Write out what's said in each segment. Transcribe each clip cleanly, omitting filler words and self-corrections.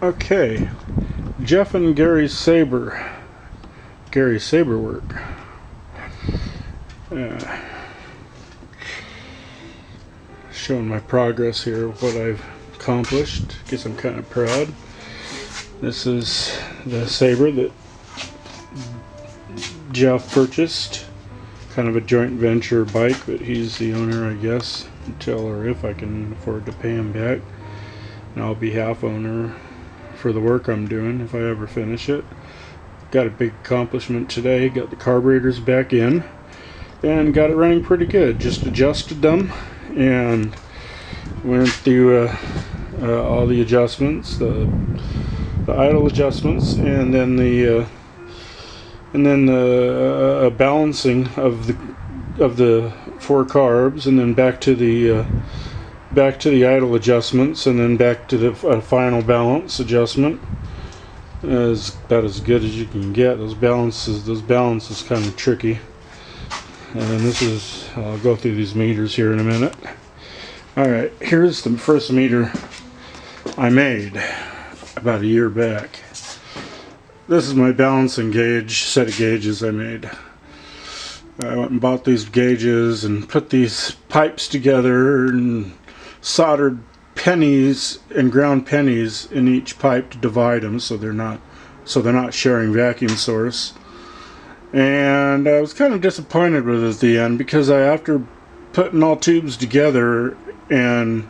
Okay, Jeff and Gary Sabre. Gary Sabre work. Showing my progress here of what I've accomplished. Guess I'm kind of proud. This is the Sabre that Jeff purchased. Kind of a joint venture bike, but he's the owner, I guess, until or if I can afford to pay him back. And I'll be half owner for the work I'm doing if I ever finish it. Got a big accomplishment today. Got the carburetors back in and got it running pretty good. Just adjusted them and went through all the adjustments, the idle adjustments, and then the balancing of the four carbs, and then back to the idle adjustments, and then back to the final balance adjustment. Is about as good as you can get. Those balances kind of tricky. And this is, I'll go through these meters here in a minute. Alright, here's the first meter I made about a year back. This is my balancing gauge, set of gauges I made. I went and bought these gauges and put these pipes together and soldered pennies and ground pennies in each pipe to divide them so they're not sharing vacuum source. And I was kind of disappointed with it at the end, because after putting all tubes together and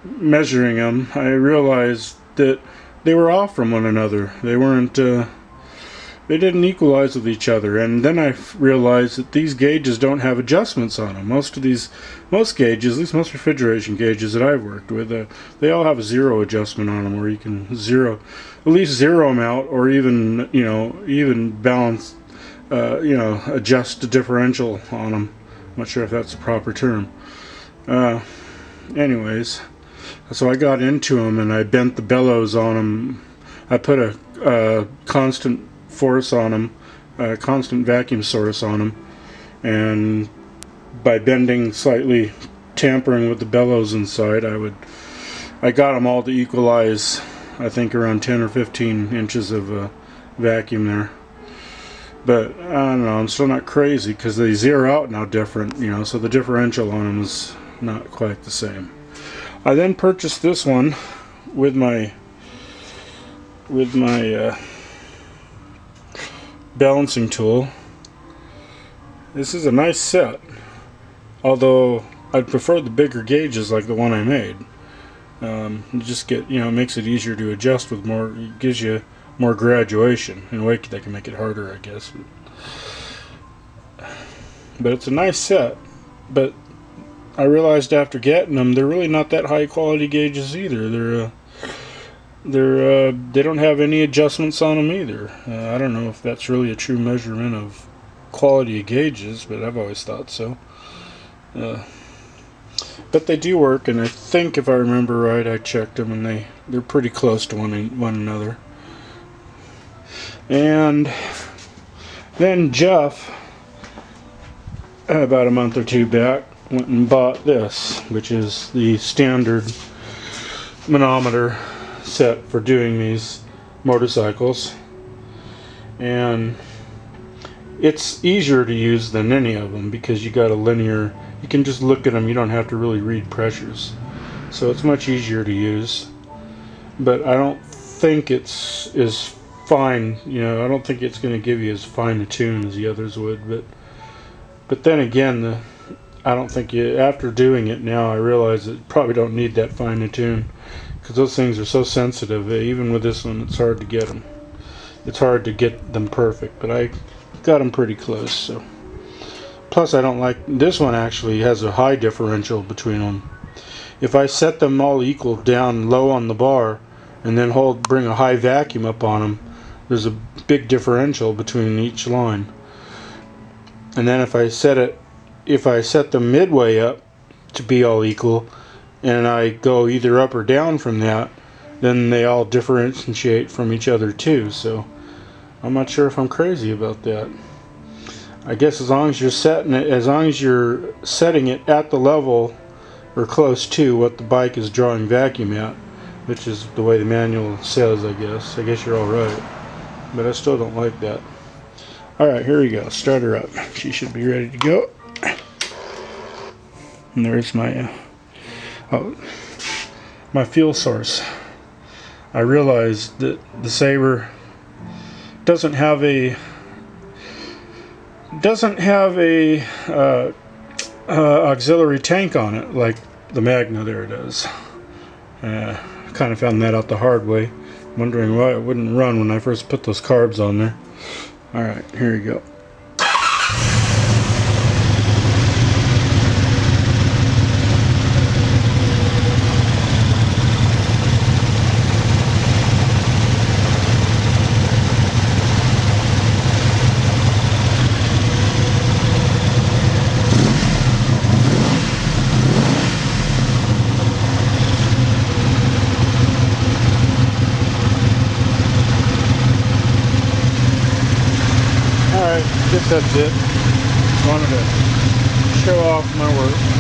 measuring them, I realized that they were off from one another. They didn't equalize with each other. And then I realized that these gauges don't have adjustments on them. Most gauges, at least most refrigeration gauges that I've worked with, they all have a zero adjustment on them, where you can at least zero them out, or even balance, adjust the differential on them. I'm not sure if that's the proper term. Anyways, so I got into them and I bent the bellows on them. I put a constant force on them, a constant vacuum source on them, and by bending slightly, tampering with the bellows inside, I got them all to equalize, I think, around 10 or 15 inches of vacuum there. But I don't know, I'm still not crazy, because they zero out now different, so the differential on them is not quite the same. I then purchased this one with my balancing tool. This is a nice set, although I'd prefer the bigger gauges like the one I made. It makes it easier to adjust with more. It gives you more graduation. In a way, that can make it harder, I guess. But it's a nice set. But I realized after getting them, they're really not that high quality gauges either. They don't have any adjustments on them either. I don't know if that's really a true measurement of quality of gauges, but I've always thought so. But they do work, and I think, if I remember right, I checked them, and they're pretty close to one another. And then Jeff, about a month or two back, went and bought this, which is the standard manometer set for doing these motorcycles, and it's easier to use than any of them, because you got a linear, you can just look at them, you don't have to really read pressures, so it's much easier to use. But I don't think it's as fine, I don't think it's going to give you as fine a tune as the others would, but then again, I don't think after doing it now, I realize that you probably don't need that fine a tune, because those things are so sensitive. Even with this one, it's hard to get them. It's hard to get them perfect, but I got them pretty close. So, plus, I don't like this one. Actually, has a high differential between them. If I set them all equal down low on the bar, and then bring a high vacuum up on them, there's a big differential between each line. And then if I set them midway up to be all equal, and I go either up or down from that, then they all differentiate from each other too. So I'm not sure if I'm crazy about that. I guess as long as you're setting it at the level or close to what the bike is drawing vacuum at, which is the way the manual says, I guess. I guess you're all right, but I still don't like that. Alright, here we go. Start her up. She should be ready to go. And there's my my fuel source. I realized that the Sabre doesn't have a auxiliary tank on it like the Magna there does. Kind of found that out the hard way, wondering why it wouldn't run when I first put those carbs on there. Alright, here we go. Alright, I guess that's it. Just wanted to show off my work.